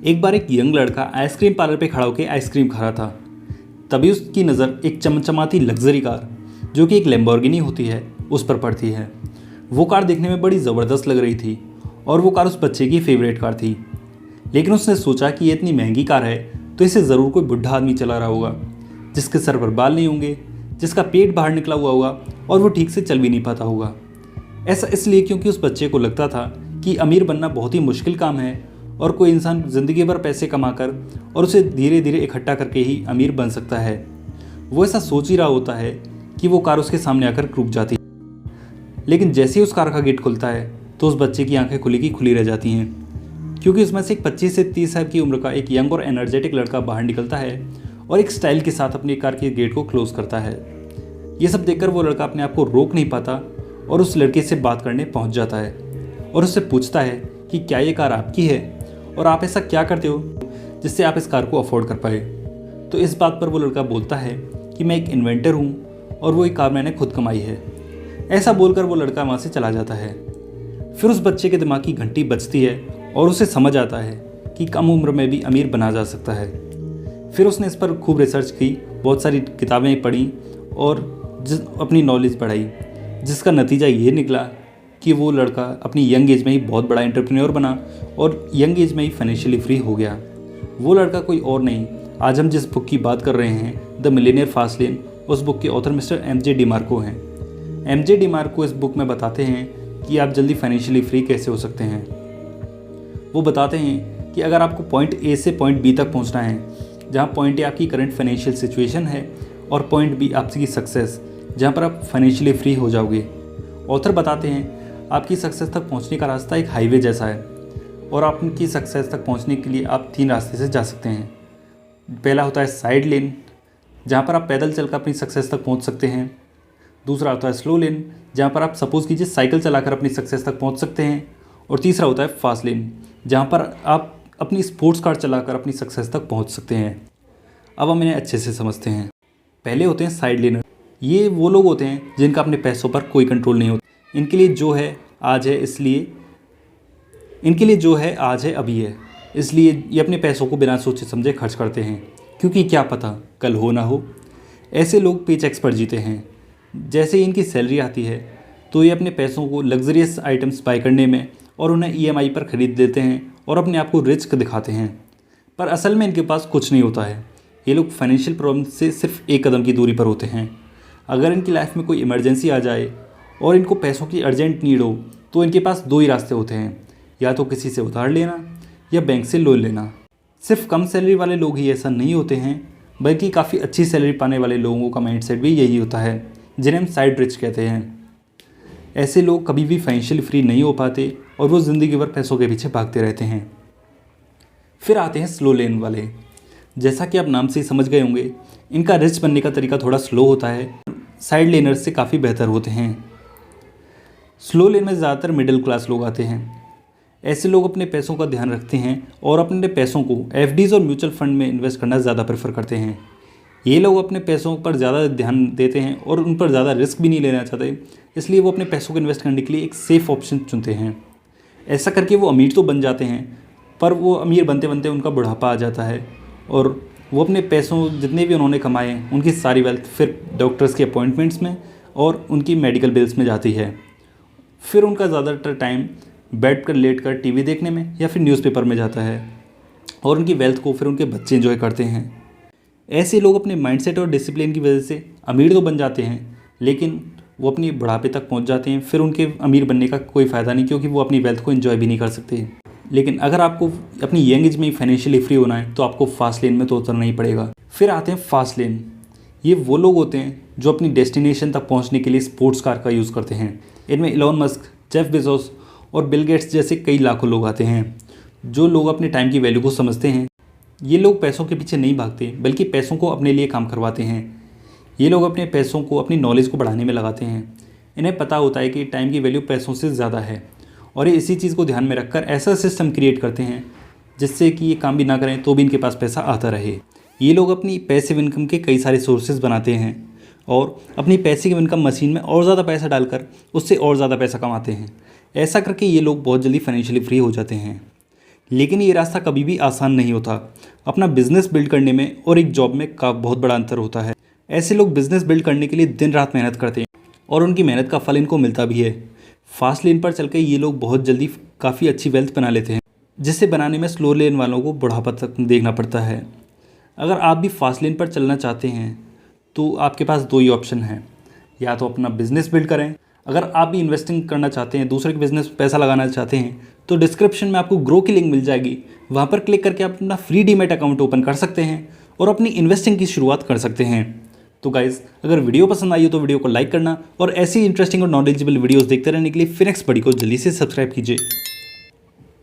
एक बार एक यंग लड़का आइसक्रीम पार्लर पे खड़ा होकर आइसक्रीम खा रहा था। तभी उसकी नज़र एक चमचमाती लग्जरी कार, जो कि एक लैम्बोर्गिनी होती है, उस पर पड़ती है। वो कार देखने में बड़ी ज़बरदस्त लग रही थी और वो कार उस बच्चे की फेवरेट कार थी। लेकिन उसने सोचा कि ये इतनी महंगी कार है तो इसे ज़रूर कोई बुढ़ा आदमी चला रहा होगा, जिसके सर पर बाल नहीं होंगे, जिसका पेट बाहर निकला हुआ होगा और वो ठीक से चल भी नहीं पाता होगा। ऐसा इसलिए क्योंकि उस बच्चे को लगता था कि अमीर बनना बहुत ही मुश्किल काम है और कोई इंसान ज़िंदगी भर पैसे कमाकर और उसे धीरे धीरे इकट्ठा करके ही अमीर बन सकता है। वो ऐसा सोच ही रहा होता है कि वो कार उसके सामने आकर रुक जाती है। लेकिन जैसे ही उस कार का गेट खुलता है तो उस बच्चे की आंखें खुली की खुली रह जाती हैं, क्योंकि उसमें से एक 25 से 30 साल की उम्र का एक यंग और एनर्जेटिक लड़का बाहर निकलता है और एक स्टाइल के साथ अपनी कार के गेट को क्लोज़ करता है। ये सब देखकर वो लड़का अपने आप को रोक नहीं पाता और उस लड़के से बात करने पहुंच जाता है और उससे पूछता है कि क्या ये कार आपकी है और आप ऐसा क्या करते हो जिससे आप इस कार को अफोर्ड कर पाए। तो इस बात पर वो लड़का बोलता है कि मैं एक इन्वेंटर हूँ और वो एक कार मैंने खुद कमाई है। ऐसा बोलकर वो लड़का वहाँ से चला जाता है। फिर उस बच्चे के दिमाग की घंटी बजती है और उसे समझ आता है कि कम उम्र में भी अमीर बना जा सकता है। फिर उसने इस पर खूब रिसर्च की, बहुत सारी किताबें पढ़ी और अपनी नॉलेज बढ़ाई, जिसका नतीजा ये निकला कि वो लड़का अपनी यंग एज में ही बहुत बड़ा एंटरप्रेन्योर बना और यंग एज में ही फाइनेंशियली फ्री हो गया। वो लड़का कोई और नहीं, आज हम जिस बुक की बात कर रहे हैं, द मिलेनियर फास्ट लेन, उस बुक के ऑथर मिस्टर एमजे डिमार्को हैं। एमजे डिमार्को इस बुक में बताते हैं कि आप जल्दी फाइनेंशियली फ्री कैसे हो सकते हैं। वो बताते हैं कि अगर आपको पॉइंट ए से पॉइंट बी तक पहुंचना है, जहां पॉइंट ए आपकी करंट फाइनेंशियल सिचुएशन है और पॉइंट बी आपकी सक्सेस, जहां पर आप फाइनेंशियली फ्री हो जाओगे। ऑथर बताते हैं आपकी सक्सेस तक पहुंचने का रास्ता एक हाईवे जैसा है और आपकी सक्सेस तक पहुंचने के लिए आप 3 रास्ते से जा सकते हैं। पहला होता है साइड लेन, जहां पर आप पैदल चलकर अपनी सक्सेस तक पहुंच सकते हैं। दूसरा होता है स्लो लेन, जहां पर आप सपोज़ कीजिए साइकिल चलाकर अपनी सक्सेस तक पहुंच सकते हैं। और तीसरा होता है फास्ट लेन, जहां पर आप अपनी स्पोर्ट्स कार चलाकर अपनी सक्सेस तक पहुंच सकते हैं। अब हम इन्हें अच्छे से समझते हैं। पहले होते हैं साइड लेनर। ये वो लोग होते हैं जिनका अपने पैसों पर कोई कंट्रोल नहीं होता। इनके लिए जो है आज है, इसलिए इनके लिए जो है आज है अभी है, इसलिए ये अपने पैसों को बिना सोचे समझे खर्च करते हैं, क्योंकि क्या पता कल हो ना हो। ऐसे लोग पे चेक्स पर जीते हैं। जैसे ही इनकी सैलरी आती है तो ये अपने पैसों को लग्जरियस आइटम्स बाय करने में और उन्हें ईएमआई पर ख़रीद देते हैं और अपने आप को रिच दिखाते हैं। पर असल में इनके पास कुछ नहीं होता है। ये लोग फाइनेंशियल प्रॉब्लम से सिर्फ एक कदम की दूरी पर होते हैं। अगर इनकी लाइफ में कोई इमरजेंसी आ जाए और इनको पैसों की अर्जेंट नीड हो तो इनके पास 2 ही रास्ते होते हैं, या तो किसी से उधार लेना या बैंक से लोन लेना। सिर्फ कम सैलरी वाले लोग ही ऐसा नहीं होते हैं, बल्कि काफ़ी अच्छी सैलरी पाने वाले लोगों का माइंडसेट भी यही होता है, जिन्हें हम साइड रिच कहते हैं। ऐसे लोग कभी भी फाइनेंशियली फ्री नहीं हो पाते और वो ज़िंदगी भर पैसों के पीछे भागते रहते हैं। फिर आते हैं स्लो लेन वाले। जैसा कि आप नाम से ही समझ गए होंगे, इनका रिच बनने का तरीका थोड़ा स्लो होता है, साइड लेनर्स से काफ़ी बेहतर होते हैं। स्लो लेन में ज़्यादातर मिडिल क्लास लोग आते हैं। ऐसे लोग अपने पैसों का ध्यान रखते हैं और अपने पैसों को एफडीज़ और म्यूचुअल फंड में इन्वेस्ट करना ज़्यादा प्रेफर करते हैं। ये लोग अपने पैसों पर ज़्यादा ध्यान देते हैं और उन पर ज़्यादा रिस्क भी नहीं लेना चाहते, इसलिए वो अपने पैसों को इन्वेस्ट करने के लिए एक सेफ़ ऑप्शन चुनते हैं। ऐसा करके वो अमीर तो बन जाते हैं, पर वो अमीर बनते बनते उनका बुढ़ापा आ जाता है और वो अपने पैसों जितने भी उन्होंने कमाए हैं उनकी सारी वेल्थ फिर डॉक्टर्स के अपॉइंटमेंट्स में और उनकी मेडिकल बिल्स में जाती है। फिर उनका ज़्यादातर टाइम बेड पर लेट कर टीवी देखने में या फिर न्यूज़पेपर में जाता है और उनकी वेल्थ को फिर उनके बच्चे एंजॉय करते हैं। ऐसे लोग अपने माइंडसेट और डिसिप्लिन की वजह से अमीर तो बन जाते हैं, लेकिन वो अपनी बुढ़ापे तक पहुंच जाते हैं। फिर उनके अमीर बनने का कोई फ़ायदा नहीं, क्योंकि वो अपनी वेल्थ को एंजॉय भी नहीं कर सकते। लेकिन अगर आपको अपनी यंग एज में ही फाइनेंशियली फ्री होना है तो आपको फास्ट लेन में तो उतरना ही पड़ेगा। फिर आते हैं फास्ट लेन। ये वो लोग होते हैं जो अपनी डेस्टिनेशन तक पहुंचने के लिए स्पोर्ट्स कार का यूज़ करते हैं। इनमें इलॉन मस्क, जेफ बेजोस और बिल गेट्स जैसे कई लाखों लोग आते हैं, जो लोग अपने टाइम की वैल्यू को समझते हैं। ये लोग पैसों के पीछे नहीं भागते, बल्कि पैसों को अपने लिए काम करवाते हैं। ये लोग अपने पैसों को अपनी नॉलेज को बढ़ाने में लगाते हैं। इन्हें पता होता है कि टाइम की वैल्यू पैसों से ज़्यादा है और ये इसी चीज़ को ध्यान में रखकर ऐसा सिस्टम क्रिएट करते हैं जिससे कि ये काम भी ना करें तो भी इनके पास पैसा आता रहे। ये लोग अपनी पैसिव इनकम के कई सारे सोर्सेज बनाते हैं और अपनी पैसिव इनकम मशीन में और ज़्यादा पैसा डालकर उससे और ज़्यादा पैसा कमाते हैं। ऐसा करके ये लोग बहुत जल्दी फाइनेंशियली फ्री हो जाते हैं। लेकिन ये रास्ता कभी भी आसान नहीं होता। अपना बिजनेस बिल्ड करने में और एक जॉब में का बहुत बड़ा अंतर होता है। ऐसे लोग बिजनेस बिल्ड करने के लिए दिन रात मेहनत करते हैं और उनकी मेहनत का फल इनको मिलता भी है। फास्ट लेन पर चल के ये लोग बहुत जल्दी काफ़ी अच्छी वेल्थ बना लेते हैं, जिससे बनाने में स्लो लेन वालों को बुढ़ापा तक देखना पड़ता है। अगर आप भी फास्ट लेन पर चलना चाहते हैं तो आपके पास दो ही ऑप्शन हैं, या तो अपना बिजनेस बिल्ड करें। अगर आप भी इन्वेस्टिंग करना चाहते हैं, दूसरे के बिजनेस में पैसा लगाना चाहते हैं, तो डिस्क्रिप्शन में आपको ग्रो की लिंक मिल जाएगी। वहाँ पर क्लिक करके आप अपना फ्री डीमैट अकाउंट ओपन कर सकते हैं और अपनी इन्वेस्टिंग की शुरुआत कर सकते हैं। तो गाइज़, अगर वीडियो पसंद आई हो तो वीडियो को लाइक करना और ऐसी इंटरेस्टिंग और नॉलेजेबल वीडियोस देखते रहने के लिए फिनिक्स बडी को जल्दी से सब्सक्राइब कीजिए।